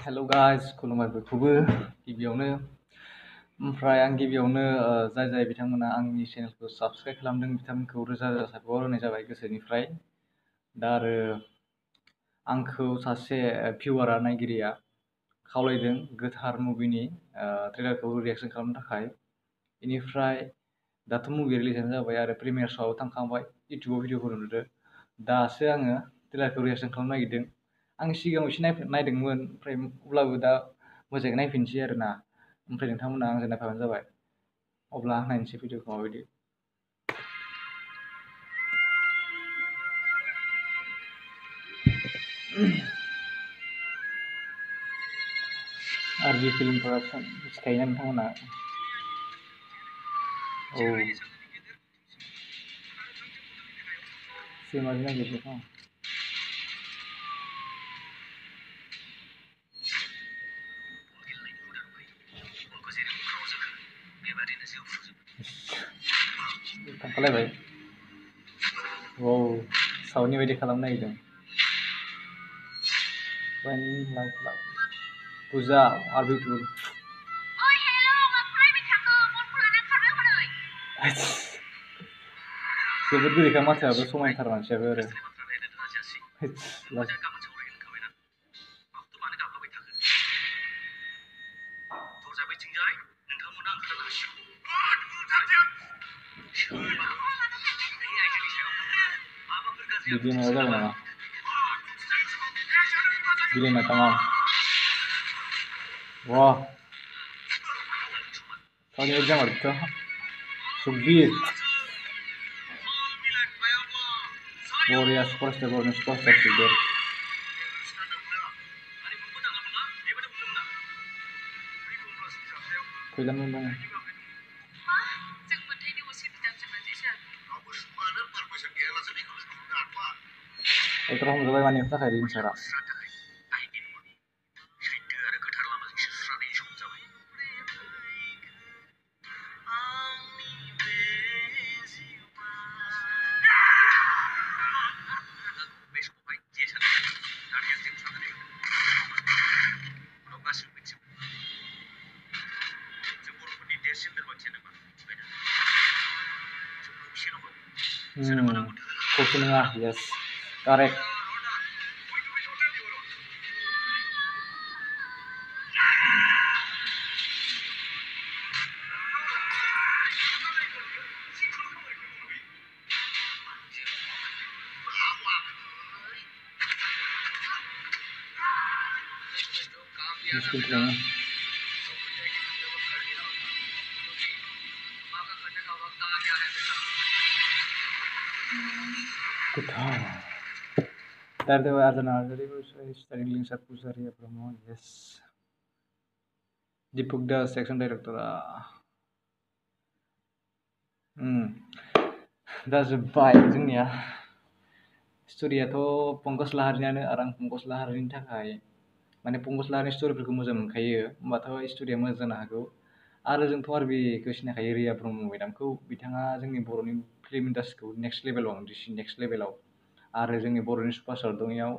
हेल' guys खुलुमबाय बयखौबो गिबियावनो ओमफ्राय आं गिबियावनो जाय बिथांमोना आंनि चेनेलखौ साबस्क्राइब खालामदों बिथांमोनखौ रोजा रोजा साबायखर होनाय जाबाय गोसोनिफ्राय। दा आरो आंखौ सासे भिउवारा नायगिरिया खावलायदों गोथार मुभिनि ट्रेलारखौ रिएक्सन खालामनो थाखाय। बेनिफ्राय दाथ' मुभि रिलिजानो जाबाय आरो प्रिमियार श'आव थांखांबाय, इउटुबाव भिडिअफोर नुदों। दासो आङो ट्रेलारखौ रिएक्सन खालामनो नागिरदों। आं सिगाङाव एसे नायदोंमोन, ओमफ्राय अब्लाबो दा मोजाङै नायफिनसै आरोना। ओमफ्राय नोंथांमोना आंजों नायफाबानो जाबाय। अब्ला नायनोसै भिडिअखौ माबायदि। आरबि फिल्म प्रडाक्सन मिथिखायोना नोंथांमोना? औ सिनेमाजों नागिरदों। थांखालायबाय। औ साउथनि बायदि खालामनो नागिरदों। फुजा आरो जोबोद गोदैखा माथोआबो, समायनाथार मानसियाबो आरो। बिदि माबा जागोन नामा? बिलाइना थाङा। वाह साउथनि बायदि जामारदों। सुबिर बरिया सुपारस्टार बर'नि सुपारस्टार सुबिर। फैलामोन दङ। एक्टर हमजाबाय मानि थाखाय रिंसारा। खौसे नङा, yes, correct. मुश्किल नहीं। Gwthar. There they were as an artillery studying links at Pusari promo. Yes. Dipuk the section director. That's a bike जोंनिया स्टोरियाथ' पंकज लाहारिनियानो आरो आं पंकज लाहारिनि थाखाय माने पंकज लाहारिनि स्टोरिफोरखौ मोजां मोनखायो, होमबाथ' स्टोरिया मोजां जानो हागौ। आरो जोंथ' आरो बेखौ सिनायखायो रिया ब्रह्म मेडामखौ। बिथाङा जोंनि बर'नि फिल्म इन्डास्ट्रिखौ नेक्स्ट लेभेलाव आरो जोंनि बर'नि सुपारस्टार दं इयाव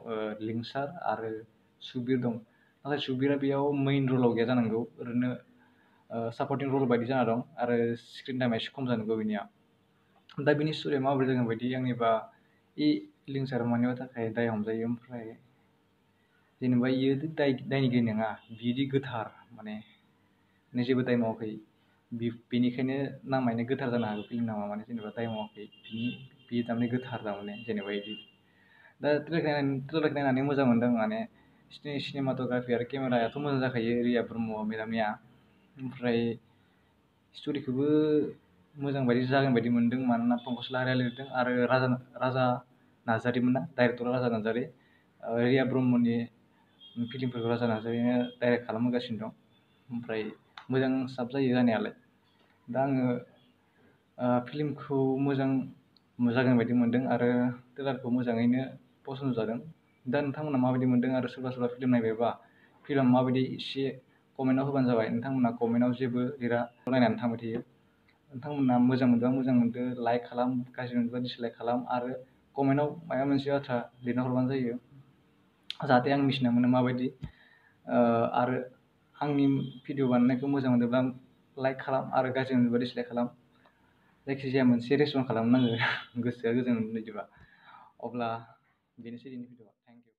लिंसार आरो सुबिर दं। नाथाय सुबिरा बेयाव मेइन रलाव गैया जानांगौ, ओरैनो सापर्टिं रल बायदि जाना दं आरो स्क्रिन टाइमा एसे खम जानांगौ बिनिया। दा बिनि स्टोरिया माबोरै जागोन बायदि आंनिबा लिंसार मानिबा थाखाय दाय हमजायो, ओमफ्राय जेनेबा इयो दायनिगिरि नङा, बिदि गोथार माने जेबो दाय मावाखै, बेनिखायनो नामायनो गोथार जानो हागौ फिल्म नामा, माने जेनेबा दाय मावाखै बियो थारमाने गोथार थारमाने जेनेबा इदि। दा ट्रेलारखौ नायनानै मोजां मोनदों, माने सिनेमाट'ग्राफि आरो केमेरायाथ' मोजां जाखायो रिया ब्रह्म मेडामनिया। ओमफ्राय स्ट'रिखौबो मोजां बायदि जागोन बायदि मोनदों, मानोना पंकज लाहारिया लिरदों आरो राजा नार्जारिमोन ना, डाइरेक्टरा राजा नार्जारि। रिया ब्रह्मनि फिल्मफोरखौ राजा नार्जारियानो डाइरेक्ट खालामहोगासिनो दं। ओमफ्राय मोजां साब जायो जानायालाय। दा आङो फिल्मखौ मोजां जागोन बायदि मोनदों आरो ट्रेलारखौ मोजाङैनो पसन्द जादों। दा नोंथांमोना माबायदि मोनदों आरो सोरबा फिल्म नायबायबा फिल्मा माबायदि एसे कमेन्टआव होबानो जाबाय। नोंथांमोना कमेन्टआव जेबो लिरा, नायनानै थांबाय थायो। नोंथांमोना मोजां मोनदोंबा मोजां मोनदो, लाइक खालाम, गाज्रि मोनदोंबा डिसलाइक खालाम आरो कमेन्टआव माबा मोनसे बाथ्रा लिरना हरबानो जायो, जाहाथे आं मिथिना मोनो माबायदि आरो आंनि भिडिअ बानायनायखौ मोजां मोनोब्ला लाइक खालाम आरो गाज्रि मोनोब्ला डिसलाइक खालाम। जायखिजाया मोनसे रेसपन्स खालामनांगो गोसोआ गोजोन बिदिबा। अब्ला बेनोसै दिनैनि भिडिअआ। Thank you.